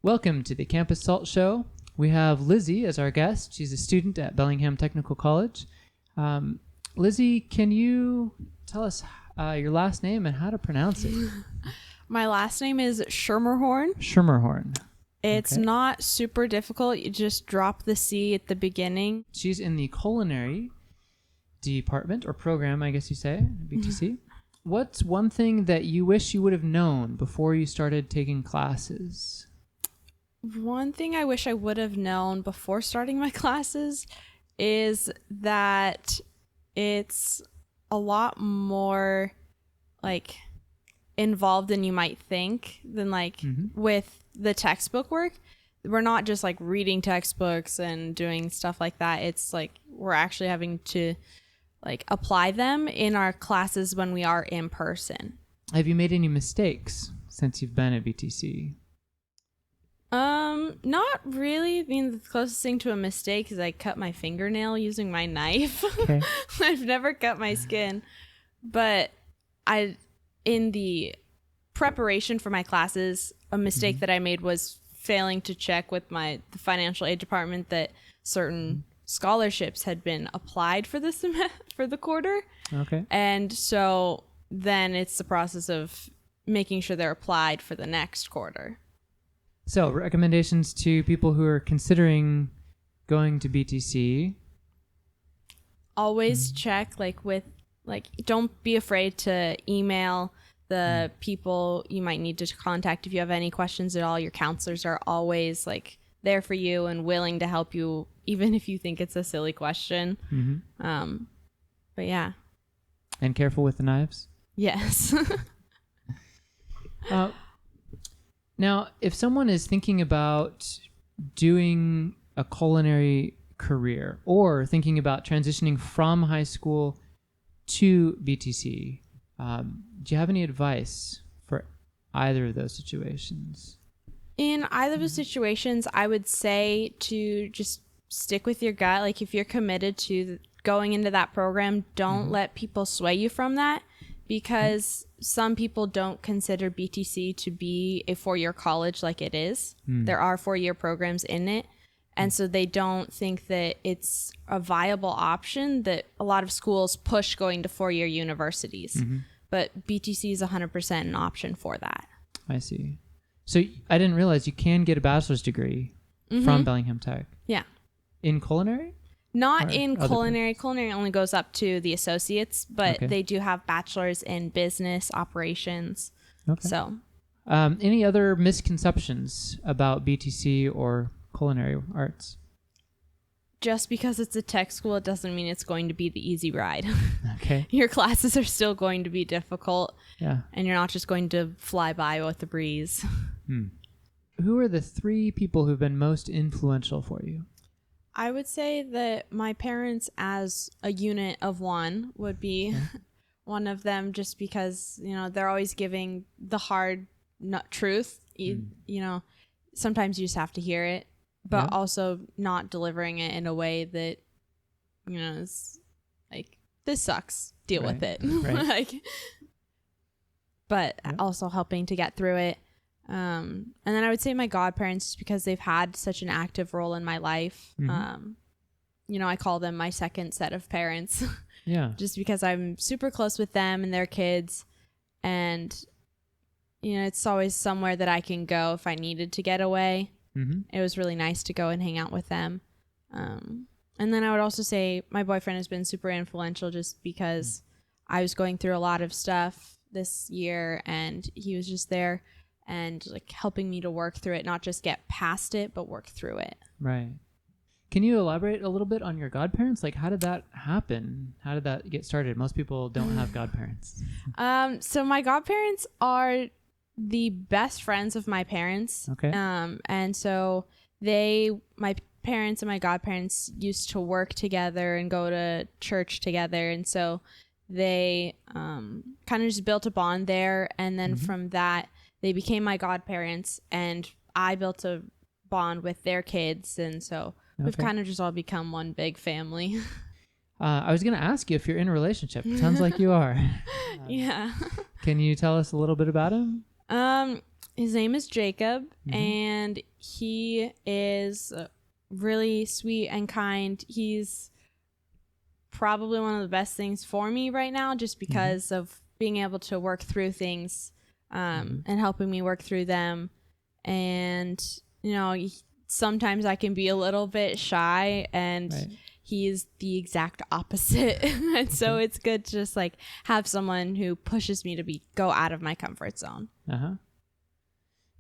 Welcome to the Campus Salt Show. We have Lizzy as our guest. She's a student at Bellingham Technical College. Lizzy, can you tell us your last name and how to pronounce it? My last name is Schermerhorn. Schermerhorn. It's not super difficult. You just drop the C at the beginning. She's in the Culinary department or program, I guess you say, BTC. What's one thing that you wish you would have known before you started taking classes? One thing I wish I would have known before starting my classes is that it's a lot more involved than you might think than with the textbook work. We're not just reading textbooks and doing stuff like that. It's we're actually having to apply them in our classes when we are in person. Have you made any mistakes since you've been at BTC? Not really. I mean, the closest thing to a mistake is I cut my fingernail using my knife. Okay. I've never cut my skin, but in the preparation for my classes, a mistake that I made was failing to check with the financial aid department that certain scholarships had been applied for the quarter. Okay. And so then it's the process of making sure they're applied for the next quarter. So recommendations to people who are considering going to BTC. Always check don't be afraid to email the people you might need to contact if you have any questions at all. Your counselors are always there for you and willing to help you, even if you think it's a silly question. But yeah. And careful with the knives? Yes. Now, if someone is thinking about doing a culinary career or thinking about transitioning from high school to BTC, do you have any advice for either of those situations? In either of the situations, I would say to just stick with your gut. If you're committed to going into that program, don't let people sway you from that, because some people don't consider BTC to be a 4-year college like it is. There are 4-year programs in it. And so they don't think that it's a viable option, that a lot of schools push going to 4-year universities. But BTC is 100% an option for that. I see. So I didn't realize you can get a bachelor's degree from Bellingham Tech. Yeah. In culinary? Not in culinary. Culinary only goes up to the associates, but they do have bachelors in business operations. Okay. So, any other misconceptions about BTC or culinary arts? Just because it's a tech school, it doesn't mean it's going to be the easy ride. Okay. Your classes are still going to be difficult. Yeah. And you're not just going to fly by with the breeze. Who are the 3 people who've been most influential for you? I would say that my parents, as a unit of one, would be one of them, just because, they're always giving the hard truth. Sometimes you just have to hear it, but also not delivering it in a way that, is this sucks, deal with it. Right. But also helping to get through it. And then I would say my godparents, just because they've had such an active role in my life. I call them my second set of parents. Yeah. Just because I'm super close with them and their kids. And, it's always somewhere that I can go if I needed to get away. It was really nice to go and hang out with them. And then I would also say my boyfriend has been super influential, just because I was going through a lot of stuff this year, and he was just there and helping me to work through it, not just get past it, but work through it. Right. Can you elaborate a little bit on your godparents? How did that happen? How did that get started? Most people don't have godparents. So my godparents are the best friends of my parents. Okay. And so my parents and my godparents used to work together and go to church together. And so they kind of just built a bond there. And then from that, they became my godparents, and I built a bond with their kids. And so we've kind of just all become one big family. I was going to ask you if you're in a relationship. It sounds like you are. Yeah. Can you tell us a little bit about him? His name is Jacob, and he is really sweet and kind. He's probably one of the best things for me right now, just because of being able to work through things and helping me work through them. And, you know, sometimes I can be a little bit shy, and he's the exact opposite. And so it's good to just like have someone who pushes me to go out of my comfort zone.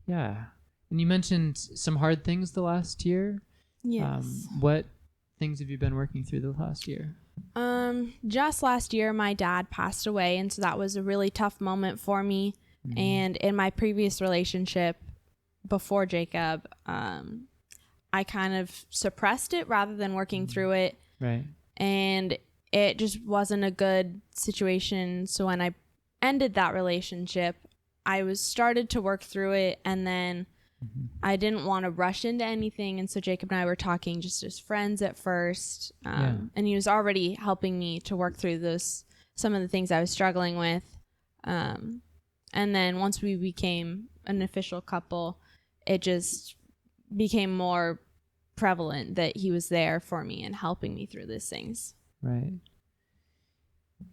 Yeah. And you mentioned some hard things the last year. Yes. What things have you been working through the last year? Just last year, my dad passed away, and so that was a really tough moment for me. And in my previous relationship before Jacob, I kind of suppressed it rather than working through it. Right. And it just wasn't a good situation. So when I ended that relationship, I started to work through it, and then I didn't want to rush into anything. And so Jacob and I were talking just as friends at first. And he was already helping me to work through some of the things I was struggling with. And then once we became an official couple, it just became more prevalent that he was there for me and helping me through these things. Right.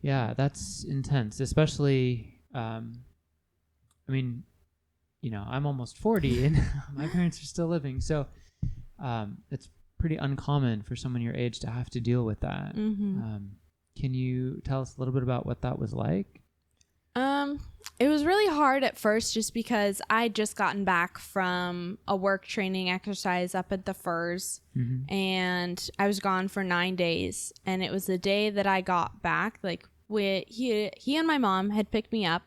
Yeah, that's intense, especially, I mean, you know, I'm almost 40 and my parents are still living. So it's pretty uncommon for someone your age to have to deal with that. Can you tell us a little bit about what that was like? It was really hard at first just because I'd just gotten back from a work training exercise up at the Firs, and I was gone for 9 days. And it was the day that I got back, like he and my mom had picked me up,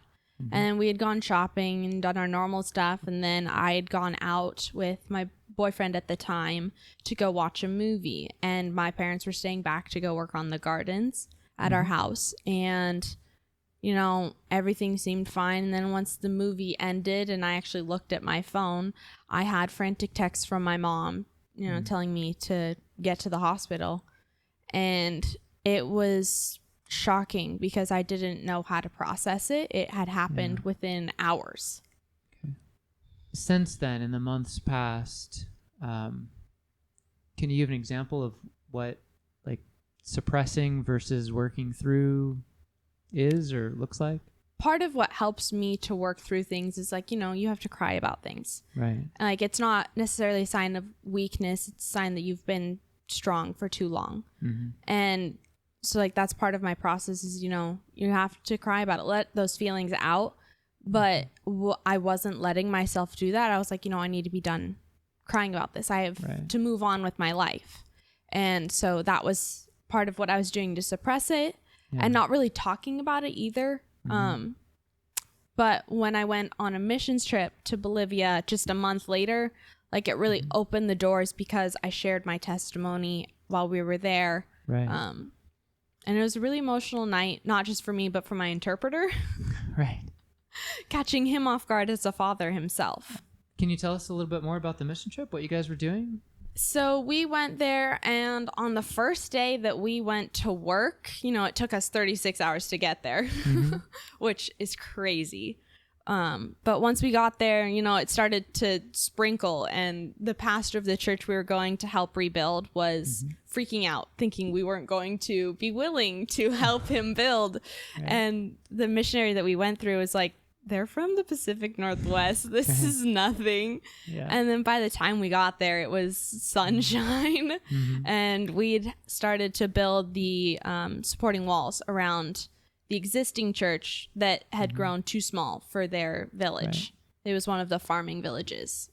and we had gone shopping and done our normal stuff. And then I had gone out with my boyfriend at the time to go watch a movie, and my parents were staying back to go work on the gardens at our house. And you know, everything seemed fine. And then once the movie ended and I actually looked at my phone, I had frantic texts from my mom, you know, telling me to get to the hospital. And it was shocking because I didn't know how to process it. It had happened within hours. Okay. Since then, in the months past, can you give an example of what like suppressing versus working through is or looks like? Part of what helps me to work through things is like, you know, you have to cry about things. Right. Like it's not necessarily a sign of weakness. It's a sign that you've been strong for too long. And so like that's part of my process is, you know, you have to cry about it, let those feelings out. But I wasn't letting myself do that. I was like, you know, I need to be done crying about this. I have to move on with my life. And so that was part of what I was doing to suppress it. And not really talking about it either. But when I went on a missions trip to Bolivia just a month later, like it really opened the doors because I shared my testimony while we were there. Right. And it was a really emotional night, not just for me, but for my interpreter. Right. Catching him off guard as a father himself. Can you tell us a little bit more about the mission trip, what you guys were doing? So we went there, and on the first day that we went to work, you know, it took us 36 hours to get there, which is crazy. But once we got there, you know, it started to sprinkle, and the pastor of the church we were going to help rebuild was freaking out, thinking we weren't going to be willing to help him build. And the missionary that we went through was like, they're from the Pacific Northwest. This is nothing. And then by the time we got there, it was sunshine. And we'd started to build the supporting walls around the existing church that had grown too small for their village. It was one of the farming villages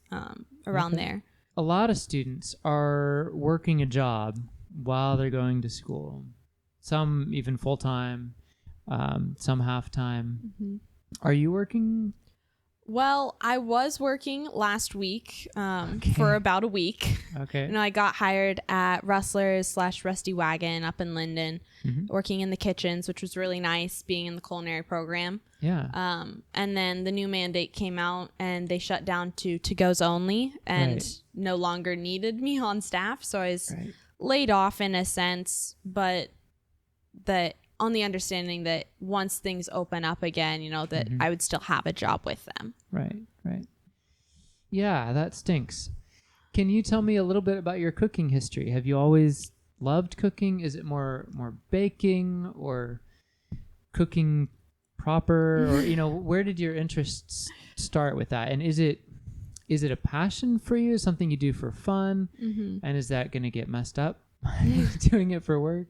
around there. A lot of students are working a job while they're going to school. Some even full-time, some half-time. Are you working? Well, I was working last week for about a week. Okay. You know, I got hired at Rustlers / Rusty Wagon up in Linden, working in the kitchens, which was really nice being in the culinary program. Yeah. And then the new mandate came out and they shut down to-goes only and no longer needed me on staff. So I was laid off in a sense, but on the understanding that once things open up again, you know, that I would still have a job with them. Right. Yeah, that stinks. Can you tell me a little bit about your cooking history? Have you always loved cooking? Is it more baking or cooking proper, or where did your interests start with that? And is it a passion for you, something you do for fun? Mm-hmm. And is that going to get messed up doing it for work?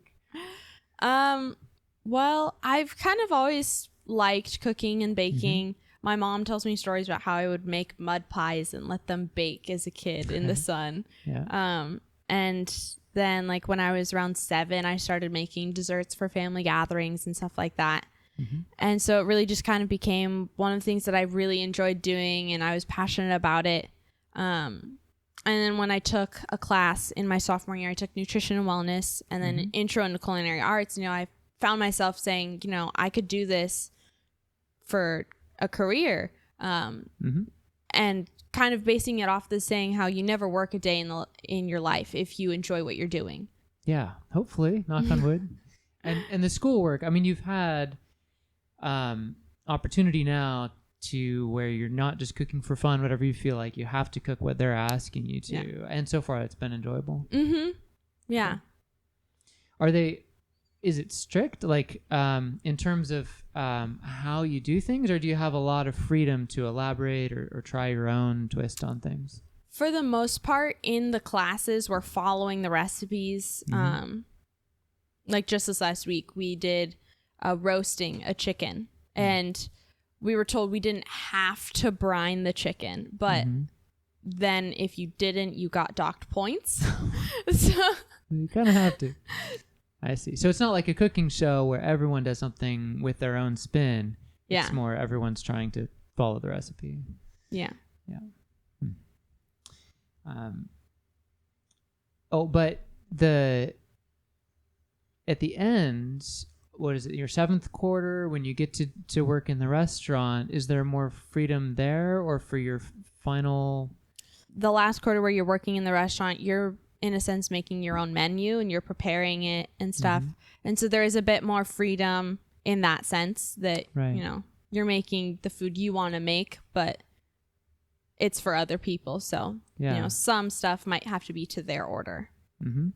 Well, I've kind of always liked cooking and baking. Mm-hmm. My mom tells me stories about how I would make mud pies and let them bake as a kid in the sun. Yeah. And then like when I was around 7, I started making desserts for family gatherings and stuff like that. Mm-hmm. And so it really just kind of became one of the things that I really enjoyed doing, and I was passionate about it. And then when I took a class in my sophomore year, I took nutrition and wellness and then mm-hmm. intro into culinary arts. I found myself saying, I could do this for a career. Mm-hmm. And kind of basing it off the saying how you never work a day in your life if you enjoy what you're doing. Yeah, hopefully, knock on wood. And the schoolwork, I mean, you've had opportunity now to where you're not just cooking for fun, whatever you feel like. You have to cook what they're asking you to. Yeah. And so far, it's been enjoyable. Mm-hmm. Yeah. Is it strict, like in terms of how you do things, or do you have a lot of freedom to elaborate or try your own twist on things? For the most part, in the classes, we're following the recipes. Mm-hmm. Like just this last week, we did roasting a chicken, mm-hmm. and we were told we didn't have to brine the chicken, but mm-hmm. then if you didn't, you got docked points. So you kind of have to. I see. So it's not like a cooking show where everyone does something with their own spin. Yeah. It's more everyone's trying to follow the recipe. Yeah. Yeah. But at the end, what is it, your 7th quarter, when you get to work in the restaurant, is there more freedom there, or for your final? The last quarter where you're working in the restaurant, you're in a sense making your own menu and you're preparing it and stuff. Mm-hmm. And so there is a bit more freedom in that sense that, right. You're making the food you want to make, but it's for other people. So, yeah. Some stuff might have to be to their order. Mm-hmm.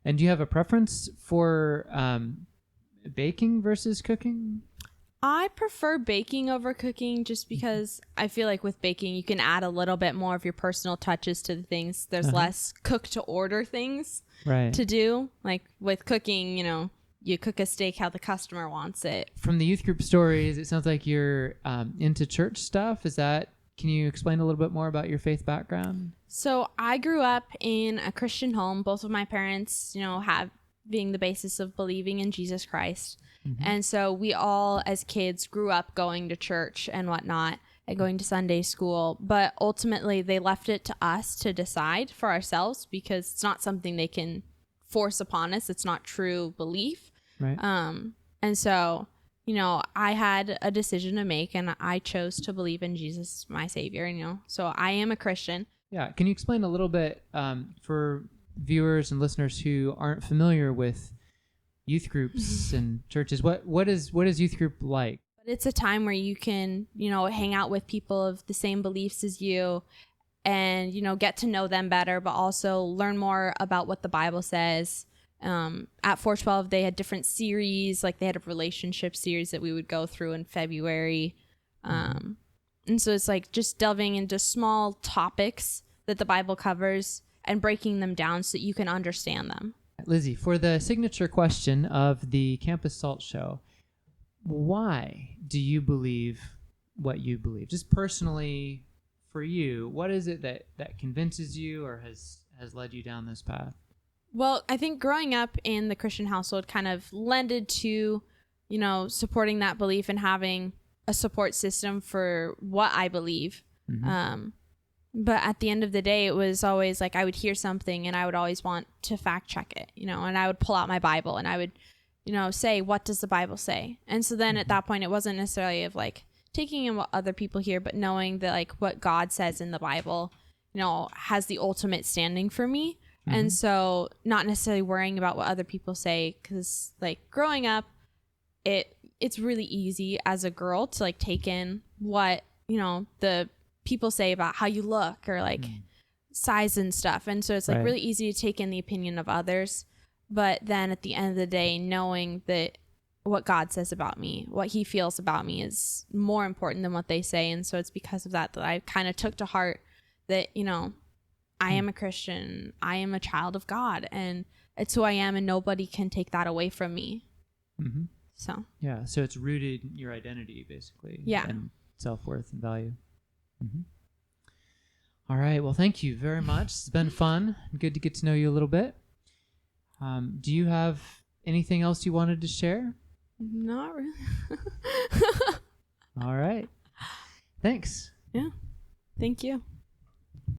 And do you have a preference for baking versus cooking? I prefer baking over cooking just because I feel like with baking, you can add a little bit more of your personal touches to the things. There's less cook to order things to do. Like with cooking, you cook a steak how the customer wants it. From the youth group stories, it sounds like you're into church stuff. Can you explain a little bit more about your faith background? So I grew up in a Christian home. Both of my parents, being the basis of believing in Jesus Christ. Mm-hmm. And so we all, as kids, grew up going to church and whatnot and going to Sunday school. But ultimately, they left it to us to decide for ourselves because it's not something they can force upon us. It's not true belief. Right. And so, I had a decision to make, and I chose to believe in Jesus, my Savior. So I am a Christian. Yeah. Can you explain a little bit for viewers and listeners who aren't familiar with youth groups and churches, what is youth group like? It's a time where you can, hang out with people of the same beliefs as you and, get to know them better, but also learn more about what the Bible says. At 412, they had different series, like they had a relationship series that we would go through in February. And so it's like just delving into small topics that the Bible covers and breaking them down so that you can understand them. Lizzy, for the signature question of the Campus Salt Show, why do you believe what you believe? Just personally for you, what is it that convinces you or has led you down this path? Well, I think growing up in the Christian household kind of lended to, supporting that belief and having a support system for what I believe. Mm-hmm. But at the end of the day, it was always like I would hear something and I would always want to fact check it, and I would pull out my Bible and I would, say, what does the Bible say? And so then at that point, it wasn't necessarily of like taking in what other people hear, but knowing that like what God says in the Bible, has the ultimate standing for me. Mm-hmm. And so not necessarily worrying about what other people say, because like growing up, it's really easy as a girl to like take in what, the people say about how you look or like size and stuff. And so it's like Right. really easy to take in the opinion of others. But then at the end of the day, knowing that what God says about me, what he feels about me is more important than what they say. And so it's because of that I kind of took to heart that, you know, I am a Christian. I am a child of God, and it's who I am, and nobody can take that away from me. Mm-hmm. So Yeah, so it's rooted in your identity, basically. Yeah. And self-worth and value. Mm-hmm. All right. Well, thank you very much. It's been fun. Good to get to know you a little bit. Do you have anything else you wanted to share? not really. All right. Thanks. Yeah. Thank you.